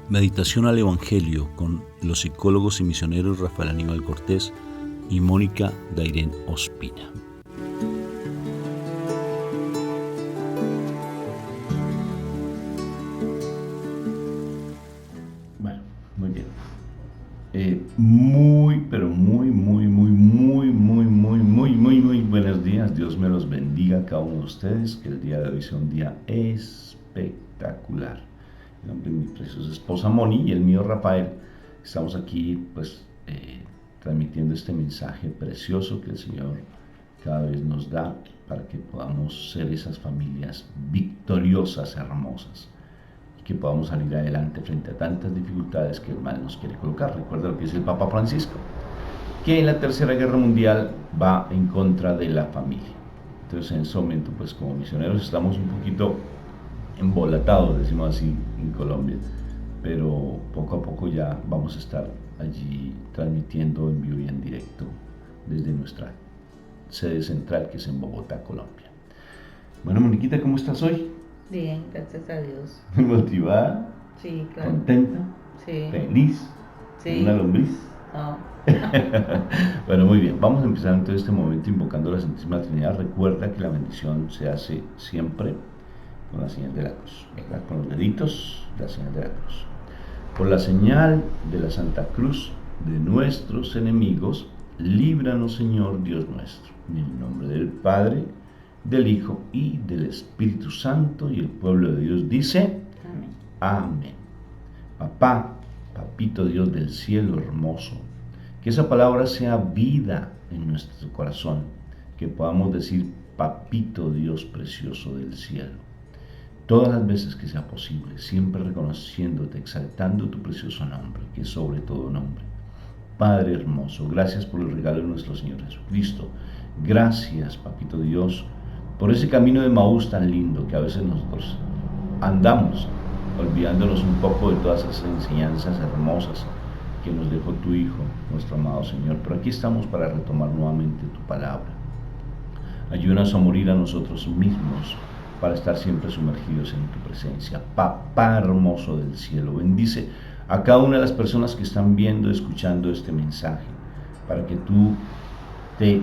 Meditación al Evangelio con los psicólogos y misioneros Rafael Aníbal Cortés y Mónica Dairén Ospina. Bueno, muy bien. Muy buenos días. Dios me los bendiga a cada uno de ustedes. Que el día de hoy sea un día espectacular. En nombre de mi preciosa esposa Moni y el mío Rafael, estamos aquí transmitiendo este mensaje precioso que el Señor cada vez nos da para que podamos ser esas familias victoriosas, hermosas, y que podamos salir adelante frente a tantas dificultades que el mal nos quiere colocar. Recuerda lo que dice el Papa Francisco, que en la Tercera Guerra Mundial va en contra de la familia. Entonces, en ese momento, pues como misioneros estamos un poquito embolatados, decimos así en Colombia, pero poco a poco ya vamos a estar allí transmitiendo en vivo y en directo desde nuestra sede central, que es en Bogotá, Colombia. Bueno, Moniquita, ¿cómo estás hoy? Bien, gracias a Dios. ¿Motivada? Sí, claro. ¿Contenta? Sí. ¿Feliz? Sí. ¿Una lombriz? No. Bueno, muy bien, vamos a empezar entonces este momento invocando a la Santísima Trinidad. Recuerda que la bendición se hace siempre con la señal de la cruz, ¿verdad? Con los deditos, la señal de la cruz. Por la señal de la Santa Cruz de nuestros enemigos, líbranos, Señor Dios nuestro. En el nombre del Padre, del Hijo y del Espíritu Santo, y el pueblo de Dios dice: Amén. Amén. Papá, papito Dios del cielo hermoso, que esa palabra sea vida en nuestro corazón, que podamos decir: papito Dios precioso del cielo, todas las veces que sea posible, siempre reconociéndote, exaltando tu precioso nombre, que es sobre todo nombre. Padre hermoso, gracias por el regalo de nuestro Señor Jesucristo. Gracias, papito Dios, por ese camino de Maús tan lindo que a veces nosotros andamos, olvidándonos un poco de todas esas enseñanzas hermosas que nos dejó tu Hijo, nuestro amado Señor. Pero aquí estamos para retomar nuevamente tu palabra. Ayúdanos a morir a nosotros mismos, para estar siempre sumergidos en tu presencia. Papá hermoso del cielo, bendice a cada una de las personas que están viendo, escuchando este mensaje, para que tú te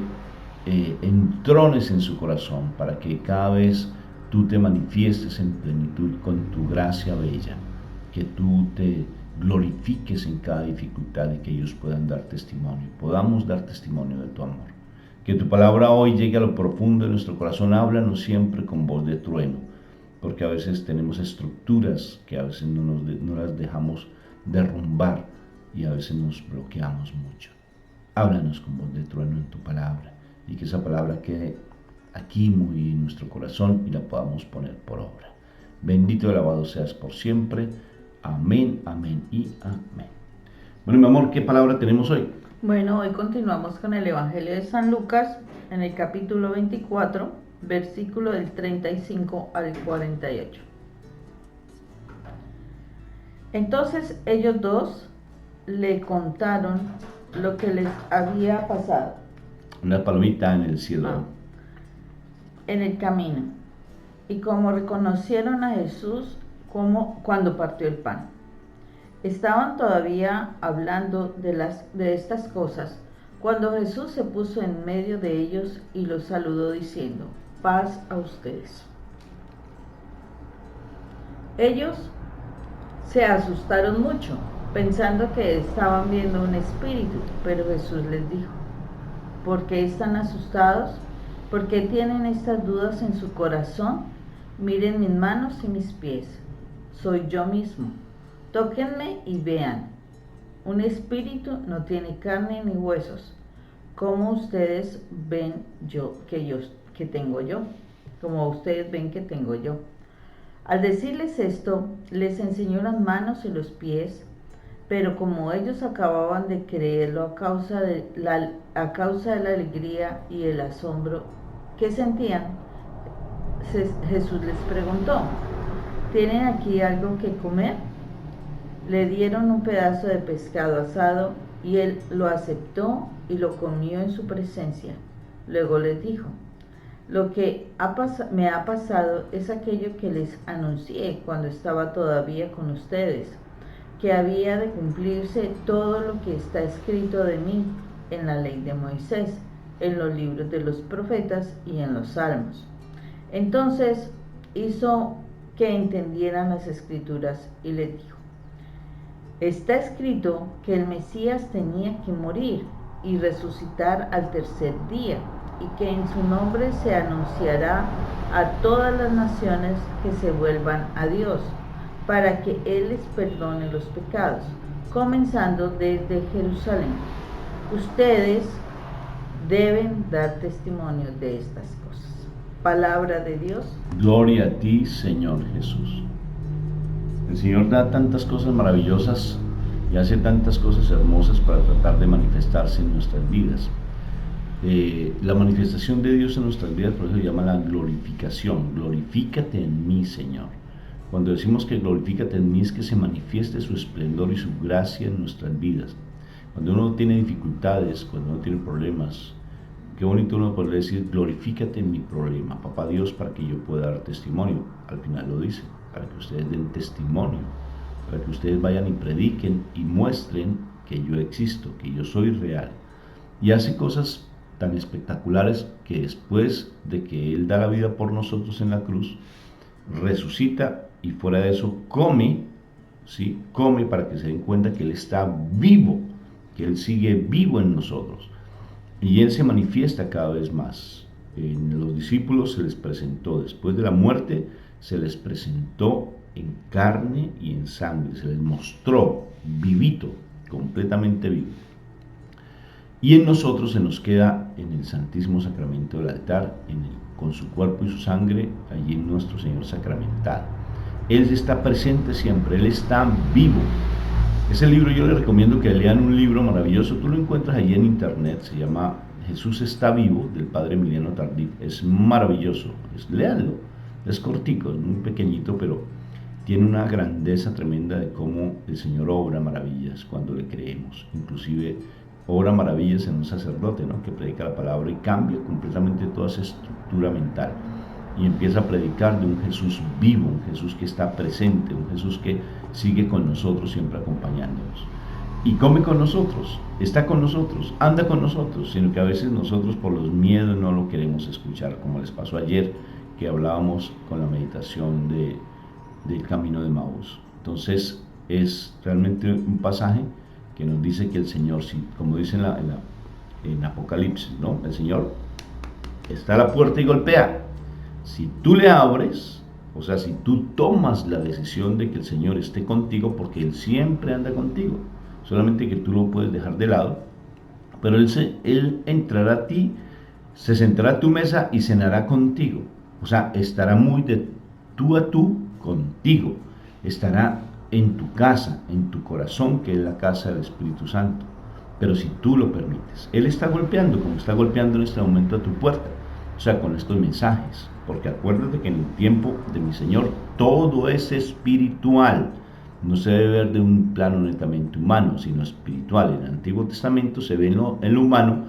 entrones en su corazón, para que cada vez tú te manifiestes en plenitud con tu gracia bella, que tú te glorifiques en cada dificultad y que ellos puedan dar testimonio, podamos dar testimonio de tu amor. Que tu palabra hoy llegue a lo profundo de nuestro corazón. Háblanos siempre con voz de trueno, porque a veces tenemos estructuras que a veces no las dejamos derrumbar y a veces nos bloqueamos mucho. Háblanos con voz de trueno en tu palabra, y que esa palabra quede aquí muy en nuestro corazón y la podamos poner por obra. Bendito y alabado seas por siempre. Amén, amén y amén. Bueno, mi amor, ¿qué palabra tenemos hoy? Bueno, hoy continuamos con el Evangelio de San Lucas en el capítulo 24, versículo del 35 al 48. Entonces ellos dos le contaron lo que les había pasado. Una palomita en el cielo. En el camino, y cómo reconocieron a Jesús cuando partió el pan. Estaban todavía hablando de estas cosas cuando Jesús se puso en medio de ellos y los saludó diciendo: paz a ustedes. Ellos se asustaron mucho, pensando que estaban viendo un espíritu, pero Jesús les dijo: ¿por qué están asustados? ¿Por qué tienen estas dudas en su corazón? Miren mis manos y mis pies. Soy yo mismo. Tóquenme y vean. Un espíritu no tiene carne ni huesos, como ustedes ven que tengo yo. Como ustedes ven que tengo yo. Al decirles esto, les enseñó las manos y los pies, pero como ellos acababan de creerlo a causa de la alegría y el asombro que sentían, Jesús les preguntó: ¿tienen aquí algo que comer? Le dieron un pedazo de pescado asado y él lo aceptó y lo comió en su presencia. Luego les dijo: Lo que me ha pasado es aquello que les anuncié cuando estaba todavía con ustedes, que había de cumplirse todo lo que está escrito de mí en la ley de Moisés, en los libros de los profetas y en los salmos. Entonces hizo que entendieran las escrituras y les dijo: está escrito que el Mesías tenía que morir y resucitar al tercer día, y que en su nombre se anunciará a todas las naciones que se vuelvan a Dios, para que Él les perdone los pecados, comenzando desde Jerusalén. Ustedes deben dar testimonio de estas cosas. Palabra de Dios. Gloria a ti, Señor Jesús. El Señor da tantas cosas maravillosas y hace tantas cosas hermosas para tratar de manifestarse en nuestras vidas. La manifestación de Dios en nuestras vidas, por eso se llama la glorificación. Glorifícate en mí, Señor. Cuando decimos que glorifícate en mí, es que se manifieste su esplendor y su gracia en nuestras vidas. Cuando uno tiene dificultades, cuando uno tiene problemas, qué bonito uno poder decir: glorifícate en mi problema, Papá Dios, para que yo pueda dar testimonio. Al final lo dice, para que ustedes den testimonio, para que ustedes vayan y prediquen y muestren que yo existo, que yo soy real. Y hace cosas tan espectaculares que después de que Él da la vida por nosotros en la cruz, resucita y fuera de eso come, ¿sí? Come para que se den cuenta que Él está vivo, que Él sigue vivo en nosotros. Y Él se manifiesta cada vez más. En los discípulos se les presentó, después de la muerte, se les presentó en carne y en sangre, se les mostró vivito, completamente vivo. Y en nosotros se nos queda en el Santísimo Sacramento del altar, con su cuerpo y su sangre, allí en nuestro Señor sacramentado. Él está presente siempre, Él está vivo. Ese libro yo les recomiendo que lean, un libro maravilloso, tú lo encuentras allí en internet, se llama Jesús está vivo, del padre Emiliano Tardif. Es maravilloso, léanlo, es cortico, es muy pequeñito, pero tiene una grandeza tremenda de cómo el Señor obra maravillas cuando le creemos. Inclusive obra maravillas en un sacerdote, ¿no?, que predica la palabra y cambia completamente toda esa estructura mental y empieza a predicar de un Jesús vivo, un Jesús que está presente, un Jesús que sigue con nosotros, siempre acompañándonos y come con nosotros, está con nosotros, anda con nosotros, sino que a veces nosotros por los miedos no lo queremos escuchar, como les pasó ayer que hablábamos con la meditación del camino de Maús. Entonces es realmente un pasaje que nos dice que el Señor, como dice en Apocalipsis, ¿no?, el Señor está a la puerta y golpea. Si tú le abres, o sea, si tú tomas la decisión de que el Señor esté contigo, porque Él siempre anda contigo, solamente que tú lo puedes dejar de lado, pero Él entrará a ti, se sentará a tu mesa y cenará contigo. O sea, estará muy de tú a tú contigo, estará en tu casa, en tu corazón, que es la casa del Espíritu Santo. Pero si tú lo permites, Él está golpeando, como está golpeando en este momento a tu puerta, o sea, con estos mensajes, porque acuérdate que en el tiempo de mi Señor todo es espiritual, no se debe ver de un plano netamente humano, sino espiritual. En el Antiguo Testamento se ve en lo humano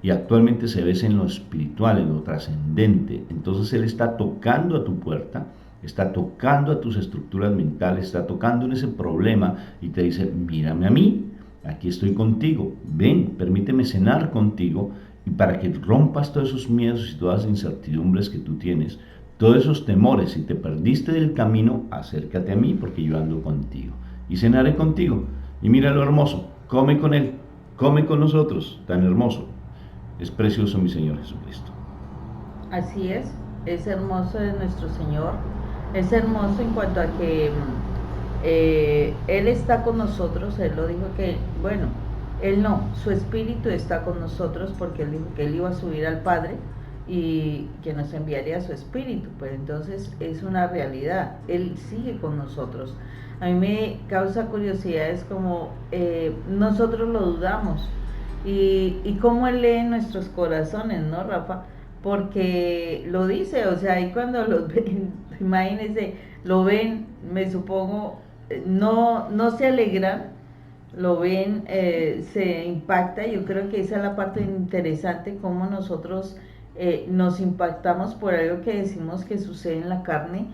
y actualmente se ve en lo espiritual, en lo trascendente. Entonces Él está tocando a tu puerta, está tocando a tus estructuras mentales, está tocando en ese problema y te dice: mírame a mí, aquí estoy contigo, ven, permíteme cenar contigo, y para que rompas todos esos miedos y todas las incertidumbres que tú tienes, todos esos temores. Si te perdiste del camino, acércate a mí, porque yo ando contigo y cenaré contigo. Y mira lo hermoso, come con Él, come con nosotros, tan hermoso. Es precioso mi Señor Jesucristo. Así es hermoso de nuestro Señor, es hermoso en cuanto a que Él está con nosotros. Él lo dijo que, bueno, Él no, su Espíritu está con nosotros, porque Él dijo que Él iba a subir al Padre y que nos enviaría su Espíritu. Pues entonces es una realidad, Él sigue con nosotros. A mí me causa curiosidad, es como nosotros lo dudamos y cómo Él lee nuestros corazones, ¿no, Rafa? Porque lo dice, o sea, ahí cuando los ven, imagínense, lo ven, me supongo, no se alegran, lo ven, se impacta. Yo creo que esa es la parte interesante, cómo nosotros nos impactamos por algo que decimos que sucede en la carne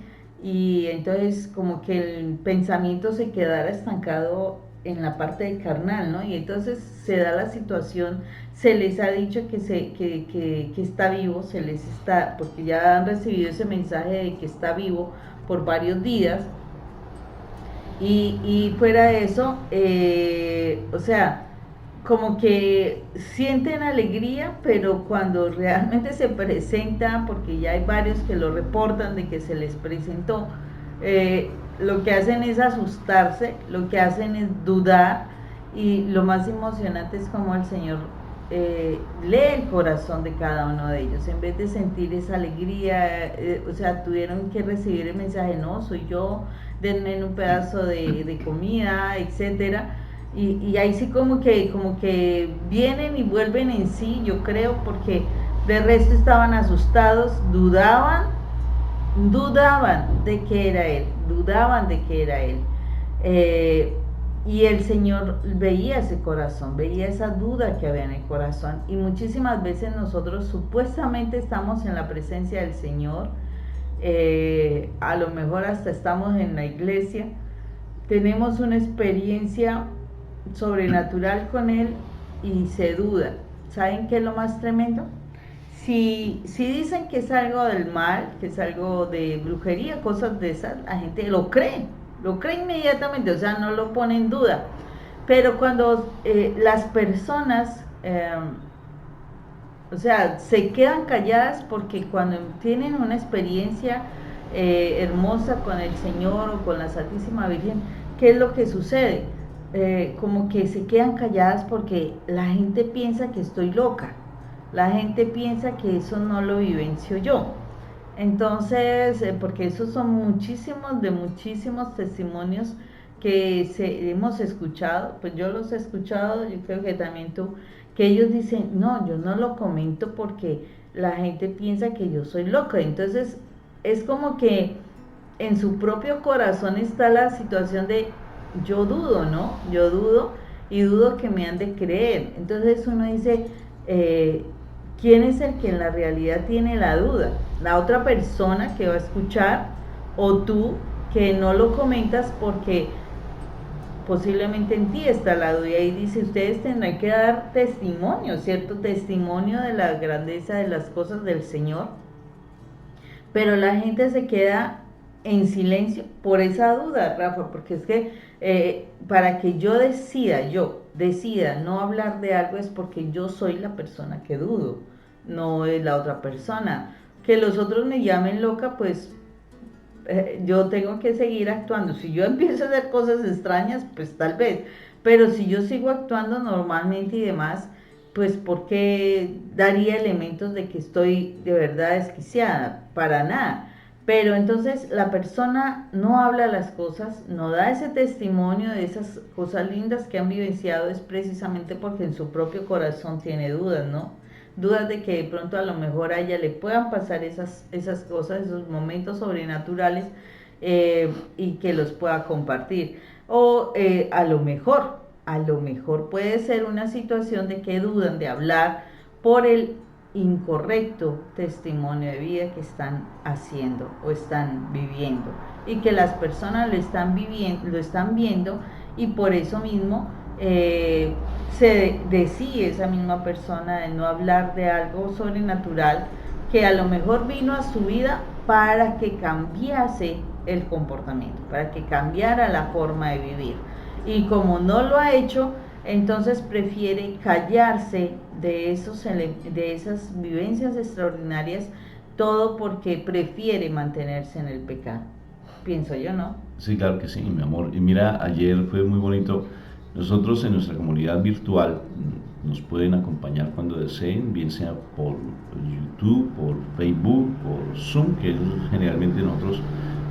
y entonces como que el pensamiento se quedara estancado en la parte carnal, ¿no? Y entonces se da la situación, se les ha dicho que está vivo, se les está, porque ya han recibido ese mensaje de que está vivo por varios días, y fuera de eso, o sea, como que sienten alegría, pero cuando realmente se presenta, porque ya hay varios que lo reportan de que se les presentó, lo que hacen es asustarse, lo que hacen es dudar, y lo más emocionante es como el Señor lee el corazón de cada uno de ellos. En vez de sentir esa alegría, o sea, tuvieron que recibir el mensaje: no, soy yo, denme un pedazo de comida, etcétera. Y ahí sí como que vienen y vuelven en sí, yo creo, porque de resto estaban asustados, dudaban de que era él, dudaban de que era él. Y el Señor veía ese corazón, veía esa duda que había en el corazón. Y muchísimas veces nosotros supuestamente estamos en la presencia del Señor, a lo mejor hasta estamos en la iglesia, tenemos una experiencia sobrenatural con Él y se duda. ¿Saben qué es lo más tremendo? Si dicen que es algo del mal, que es algo de brujería, cosas de esas, la gente lo cree inmediatamente, o sea, no lo pone en duda. Pero cuando las personas, o sea, se quedan calladas, porque cuando tienen una experiencia hermosa con el Señor o con la Santísima Virgen, ¿qué es lo que sucede? Como que se quedan calladas porque la gente piensa que estoy loca, la gente piensa que eso no lo vivencio yo. Entonces, porque esos son muchísimos testimonios que hemos escuchado, pues yo los he escuchado, yo creo que también tú, que ellos dicen: no, yo no lo comento porque la gente piensa que yo soy loca. Entonces, es como que en su propio corazón está la situación de: yo dudo, ¿no? Yo dudo, y dudo que me han de creer. Entonces uno dice, ¿quién es el que en la realidad tiene la duda? ¿La otra persona que va a escuchar, o tú que no lo comentas porque posiblemente en ti está la duda? Y dice: ustedes tendrán que dar testimonio, ¿cierto? Testimonio de la grandeza de las cosas del Señor. Pero la gente se queda en silencio por esa duda, Rafa, porque es que para que yo decida no hablar de algo, es porque yo soy la persona que dudo, no es la otra persona. Que los otros me llamen loca, pues yo tengo que seguir actuando. Si yo empiezo a hacer cosas extrañas, pues tal vez, pero si yo sigo actuando normalmente y demás, pues porque daría elementos de que estoy de verdad desquiciada, para nada. Pero entonces la persona no habla las cosas, no da ese testimonio de esas cosas lindas que han vivenciado, es precisamente porque en su propio corazón tiene dudas, ¿no? Dudas de que de pronto a lo mejor a ella le puedan pasar esas cosas, esos momentos sobrenaturales, y que los pueda compartir. O a lo mejor puede ser una situación de que dudan de hablar por el incorrecto testimonio de vida que están haciendo o están viviendo, y que las personas lo están viendo, y por eso mismo se decide esa misma persona de no hablar de algo sobrenatural que a lo mejor vino a su vida para que cambiase el comportamiento, para que cambiara la forma de vivir. Y como no lo ha hecho, entonces prefiere callarse de esas vivencias extraordinarias, todo porque prefiere mantenerse en el pecado. Pienso yo, ¿no? Sí, claro que sí, mi amor. Y mira, ayer fue muy bonito. Nosotros en nuestra comunidad virtual nos pueden acompañar cuando deseen, bien sea por YouTube, por Facebook, por Zoom, que es generalmente nosotros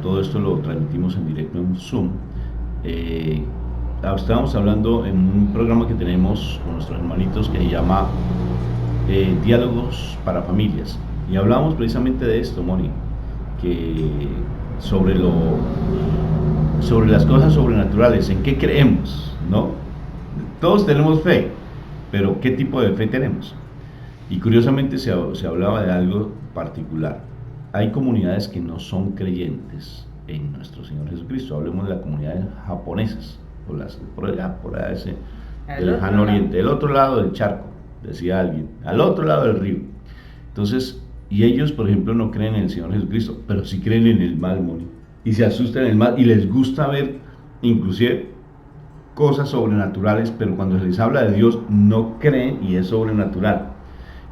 todo esto lo transmitimos en directo en Zoom. Estábamos hablando en un programa que tenemos con nuestros hermanitos que se llama Diálogos para Familias, y hablamos precisamente de esto, Moni, que sobre las cosas sobrenaturales, en qué creemos, ¿no? Todos tenemos fe, pero ¿qué tipo de fe tenemos? Y curiosamente se hablaba de algo particular. Hay comunidades que no son creyentes en nuestro Señor Jesucristo. Hablemos de las comunidades japonesas, o las por allá, por allá del lejano oriente, del otro lado del charco, decía alguien, al otro lado del río. Entonces, y ellos, por ejemplo, no creen en el Señor Jesucristo, pero sí creen en el mal, Moni, y se asustan en el mal, y les gusta ver, inclusive, cosas sobrenaturales, pero cuando se les habla de Dios, no creen y es sobrenatural.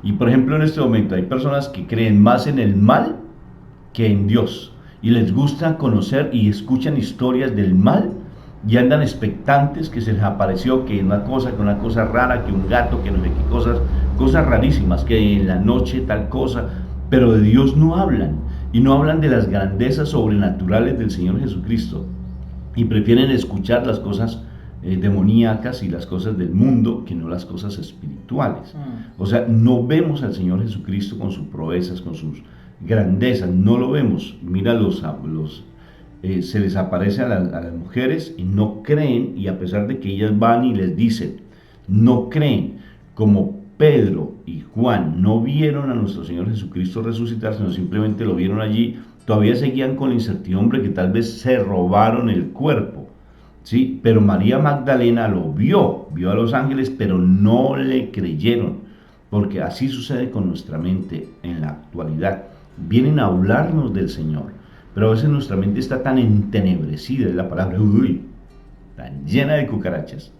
Y por ejemplo, en este momento hay personas que creen más en el mal que en Dios, y les gusta conocer y escuchan historias del mal, y andan expectantes que se les apareció, que una cosa rara, que un gato, que no sé qué cosas rarísimas, que en la noche tal cosa, pero de Dios no hablan, y no hablan de las grandezas sobrenaturales del Señor Jesucristo, y prefieren escuchar las cosas demoníacas y las cosas del mundo que no las cosas espirituales. O sea, no vemos al Señor Jesucristo con sus proezas, con sus grandezas, no lo vemos. Mira se les aparece a las mujeres y no creen, y a pesar de que ellas van y les dicen, no creen, como Pedro y Juan no vieron a nuestro Señor Jesucristo resucitar, sino simplemente lo vieron allí, todavía seguían con la incertidumbre que tal vez se robaron el cuerpo, ¿sí? Pero María Magdalena lo vio a los ángeles, pero no le creyeron, porque así sucede con nuestra mente en la actualidad. Vienen a hablarnos del Señor, pero a veces nuestra mente está tan entenebrecida, es la palabra, tan llena de cucarachas,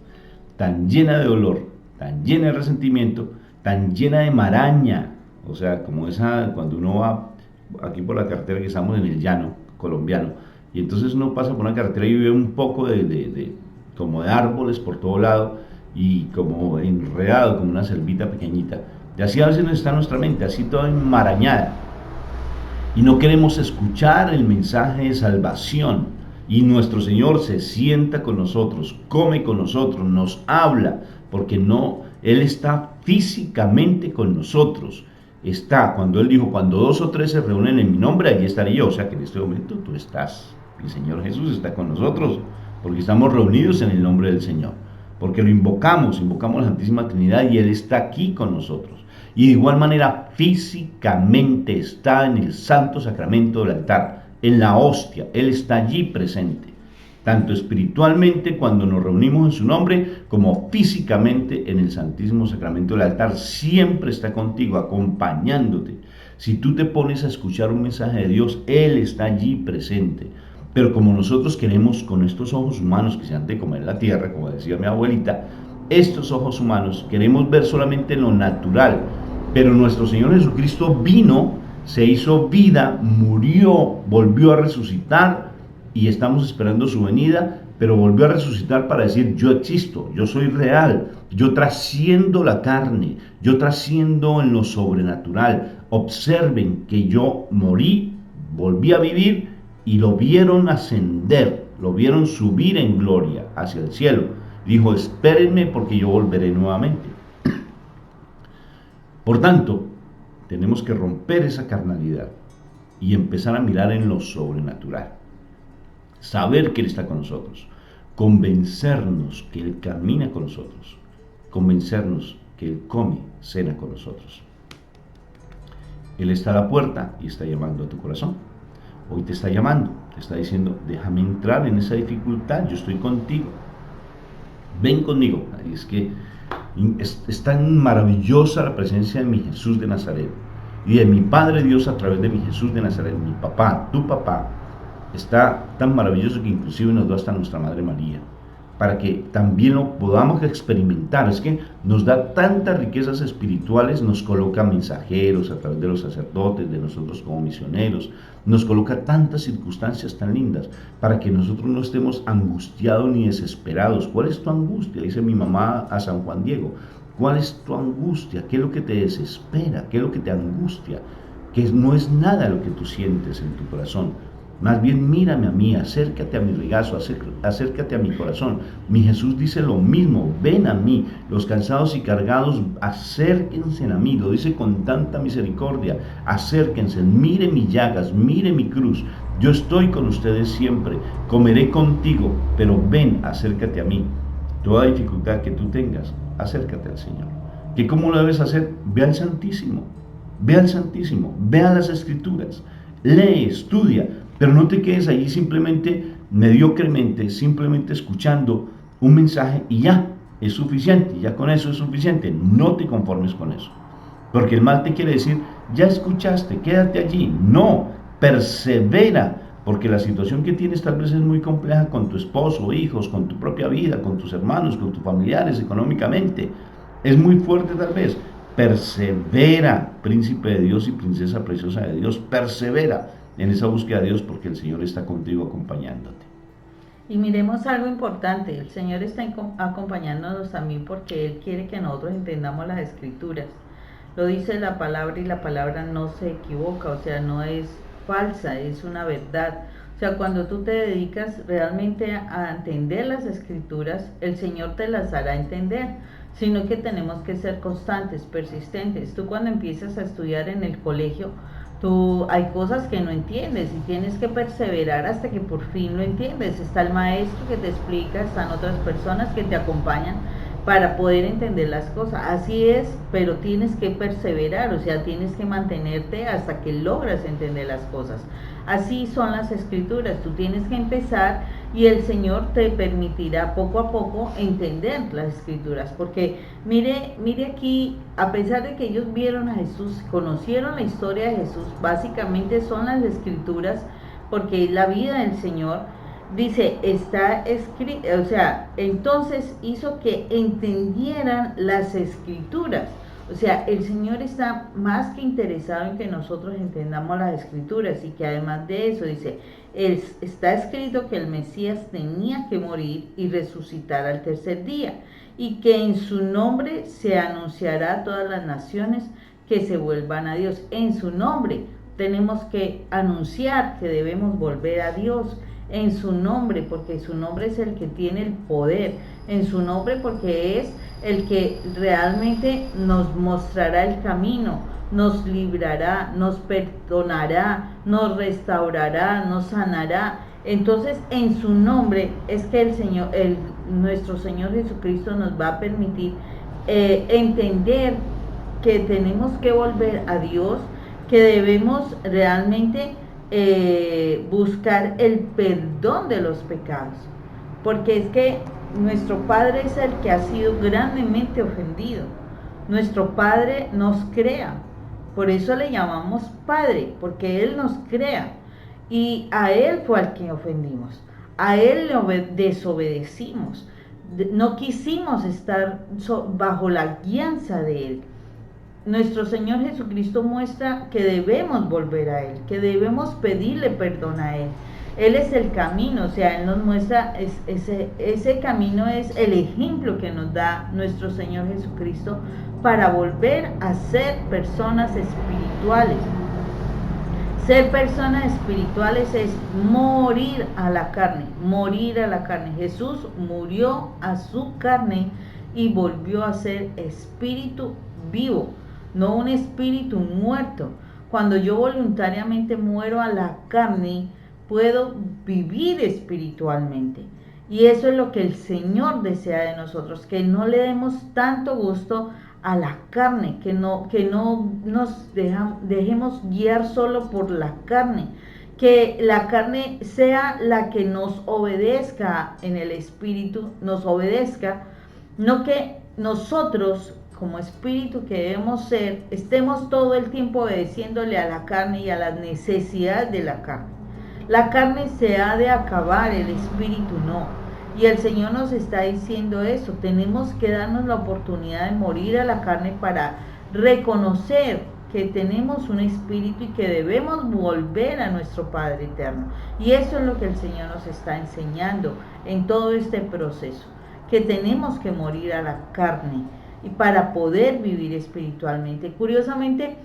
tan llena de dolor, tan llena de resentimiento, tan llena de maraña, o sea, como esa, cuando uno va aquí por la carretera, que estamos en el llano colombiano, y entonces uno pasa por una carretera y ve un poco como de árboles por todo lado, y como enredado, como una selvita pequeñita, y así a veces está nuestra mente, así toda enmarañada, y no queremos escuchar el mensaje de salvación, y nuestro Señor se sienta con nosotros, come con nosotros, nos habla, porque no, Él está físicamente con nosotros. Está, cuando Él dijo, cuando 2 o 3 se reúnen en mi nombre, allí estaré yo. O sea que en este momento tú estás, el Señor Jesús está con nosotros, porque estamos reunidos en el nombre del Señor, porque lo invocamos la Santísima Trinidad y Él está aquí con nosotros. Y de igual manera físicamente está en el santo sacramento del altar, en la hostia, Él está allí presente, tanto espiritualmente cuando nos reunimos en su nombre, como físicamente en el santísimo sacramento del altar. Siempre está contigo, acompañándote. Si tú te pones a escuchar un mensaje de Dios, Él está allí presente. Pero como nosotros queremos con estos ojos humanos que se han de comer la tierra, como decía mi abuelita, estos ojos humanos queremos ver solamente lo natural, pero nuestro Señor Jesucristo vino, se hizo vida, murió, volvió a resucitar y estamos esperando su venida, pero volvió a resucitar para decir, yo existo, yo soy real, yo trasciendo la carne, yo trasciendo en lo sobrenatural. Observen que yo morí, volví a vivir y lo vieron ascender, lo vieron subir en gloria hacia el cielo. Dijo, espérenme porque yo volveré nuevamente. Por tanto, tenemos que romper esa carnalidad y empezar a mirar en lo sobrenatural. Saber que Él está con nosotros, convencernos que Él camina con nosotros, convencernos que Él come, cena con nosotros. Él está a la puerta y está llamando a tu corazón. Hoy te está llamando, te está diciendo, déjame entrar en esa dificultad, yo estoy contigo. Ven conmigo. Y es que es tan maravillosa la presencia de mi Jesús de Nazaret y de mi Padre Dios a través de mi Jesús de Nazaret, mi papá, tu papá. Está tan maravilloso que inclusive nos da hasta nuestra Madre María, para que también lo podamos experimentar. Es que nos da tantas riquezas espirituales, nos coloca mensajeros a través de los sacerdotes, de nosotros como misioneros, nos coloca tantas circunstancias tan lindas, para que nosotros no estemos angustiados ni desesperados. ¿Cuál es tu angustia? Dice mi mamá a San Juan Diego. ¿Cuál es tu angustia? ¿Qué es lo que te desespera? ¿Qué es lo que te angustia? Que no es nada lo que tú sientes en tu corazón. Más bien mírame a mí, acércate a mi regazo, acércate a mi corazón. Mi Jesús dice lo mismo, ven a mí, los cansados y cargados, acérquense a mí, lo dice con tanta misericordia, acérquense, mire mis llagas, mire mi cruz, yo estoy con ustedes siempre, comeré contigo, pero ven, acércate a mí. Toda dificultad que tú tengas, acércate al Señor. ¿Que cómo lo debes hacer? Ve al Santísimo, ve al Santísimo, ve a las Escrituras, lee, estudia, pero no te quedes allí simplemente, mediocremente, simplemente escuchando un mensaje y ya, es suficiente, ya con eso es suficiente. No te conformes con eso, porque el mal te quiere decir, ya escuchaste, quédate allí. No, persevera, porque la situación que tienes tal vez es muy compleja con tu esposo, hijos, con tu propia vida, con tus hermanos, con tus familiares, económicamente. Es muy fuerte tal vez. Persevera, príncipe de Dios y princesa preciosa de Dios. Persevera en esa búsqueda de Dios, porque el Señor está contigo acompañándote. Y miremos algo importante, el Señor está acompañándonos también porque Él quiere que nosotros entendamos las Escrituras. Lo dice la palabra y la palabra no se equivoca, o sea, no es falsa, es una verdad. O sea, cuando tú te dedicas realmente a entender las Escrituras, el Señor te las hará entender, sino que tenemos que ser constantes, persistentes. Tú cuando empiezas a estudiar en el colegio, hay cosas que no entiendes y tienes que perseverar hasta que por fin lo entiendes. Está el maestro que te explica, están otras personas que te acompañan para poder entender las cosas. Así es, pero tienes que perseverar, o sea, tienes que mantenerte hasta que logras entender las cosas. Así son las Escrituras, tú tienes que empezar y el Señor te permitirá poco a poco entender las Escrituras, porque mire aquí, a pesar de que ellos vieron a Jesús, conocieron la historia de Jesús, básicamente son las Escrituras, porque la vida del Señor, dice, está escrito, o sea, entonces hizo que entendieran las Escrituras. O sea, el Señor está más que interesado en que nosotros entendamos las Escrituras y que además de eso dice, está escrito que el Mesías tenía que morir y resucitar al tercer día y que en su nombre se anunciará a todas las naciones que se vuelvan a Dios. En su nombre tenemos que anunciar que debemos volver a Dios. En su nombre, porque su nombre es el que tiene el poder, en su nombre porque es el que realmente nos mostrará el camino, nos librará, nos perdonará, nos restaurará, nos sanará. Entonces, en su nombre es que el Señor, nuestro Señor Jesucristo nos va a permitir entender que tenemos que volver a Dios, que debemos realmente buscar el perdón de los pecados, porque es que nuestro Padre es el que ha sido grandemente ofendido. Nuestro Padre nos crea, por eso le llamamos Padre, porque Él nos crea y a Él fue al que ofendimos, a Él le desobedecimos, no quisimos estar bajo la guianza de Él. Nuestro Señor Jesucristo muestra que debemos volver a Él, que debemos pedirle perdón a Él. Él es el camino, o sea, Él nos muestra, ese camino es el ejemplo que nos da nuestro Señor Jesucristo para volver a ser personas espirituales. Ser personas espirituales es morir a la carne, morir a la carne. Jesús murió a su carne y volvió a ser espíritu vivo, no un espíritu muerto. Cuando yo voluntariamente muero a la carne, puedo vivir espiritualmente. Y eso es lo que el Señor desea de nosotros, que no le demos tanto gusto a la carne, que no nos dejemos guiar solo por la carne, que la carne sea la que nos obedezca en el espíritu, nos obedezca, no que nosotros como espíritu que debemos ser, estemos todo el tiempo obedeciéndole a la carne y a las necesidades de la carne. La carne se ha de acabar, el espíritu no. Y el Señor nos está diciendo eso, tenemos que darnos la oportunidad de morir a la carne para reconocer que tenemos un espíritu y que debemos volver a nuestro Padre eterno. Y eso es lo que el Señor nos está enseñando en todo este proceso, que tenemos que morir a la carne y para poder vivir espiritualmente. Curiosamente,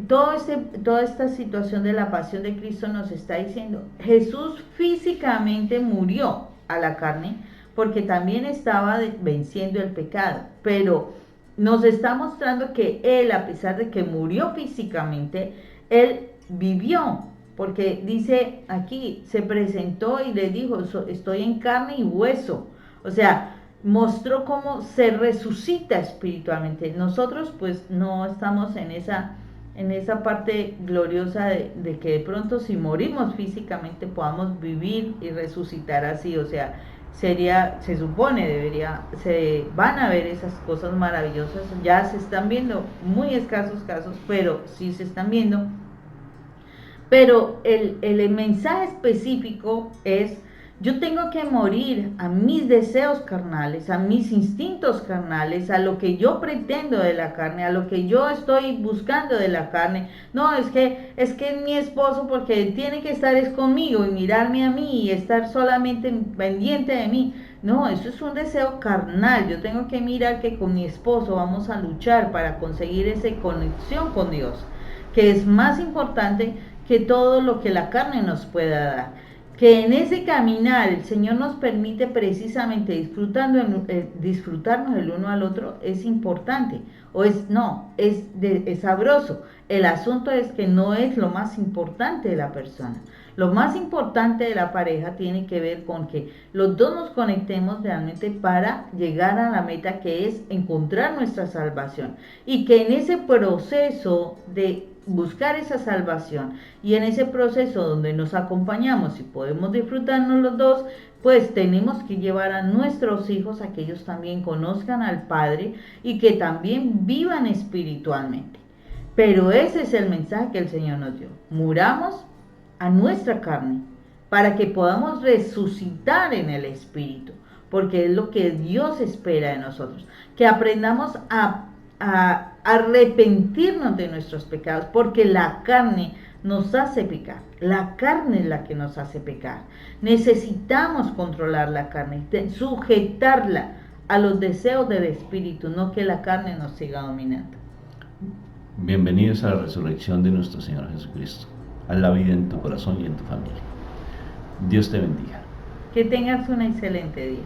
toda esta situación de la pasión de Cristo nos está diciendo, Jesús físicamente murió a la carne porque también estaba venciendo el pecado, pero nos está mostrando que Él, a pesar de que murió físicamente, Él vivió, porque dice aquí, se presentó y le dijo, estoy en carne y hueso, o sea, mostró cómo se resucita espiritualmente. Nosotros pues no estamos en esa parte gloriosa de que de pronto si morimos físicamente podamos vivir y resucitar así, o sea, se supone, se van a ver esas cosas maravillosas, ya se están viendo, muy escasos casos, pero sí se están viendo. Pero el mensaje específico es: yo tengo que morir a mis deseos carnales, a mis instintos carnales, a lo que yo pretendo de la carne, a lo que yo estoy buscando de la carne. No, es que es mi esposo porque tiene que estar es conmigo y mirarme a mí y estar solamente pendiente de mí. No, eso es un deseo carnal. Yo tengo que mirar que con mi esposo vamos a luchar para conseguir esa conexión con Dios, que es más importante que todo lo que la carne nos pueda dar. Que en ese caminar el Señor nos permite precisamente disfrutarnos el uno al otro es importante, o es sabroso. El asunto es que no es lo más importante de la persona. Lo más importante de la pareja tiene que ver con que los dos nos conectemos realmente para llegar a la meta, que es encontrar nuestra salvación, y que en ese proceso de buscar esa salvación y en ese proceso donde nos acompañamos y podemos disfrutarnos los dos, pues tenemos que llevar a nuestros hijos a que ellos también conozcan al Padre y que también vivan espiritualmente. Pero ese es el mensaje que el Señor nos dio: muramos a nuestra carne para que podamos resucitar en el Espíritu, porque es lo que Dios espera de nosotros, que aprendamos a arrepentirnos de nuestros pecados, porque la carne nos hace pecar. La carne es la que nos hace pecar. Necesitamos controlar la carne, sujetarla a los deseos del Espíritu, no que la carne nos siga dominando. Bienvenidos a la resurrección de nuestro Señor Jesucristo. Haz la vida en tu corazón y en tu familia. Dios te bendiga. Que tengas un excelente día.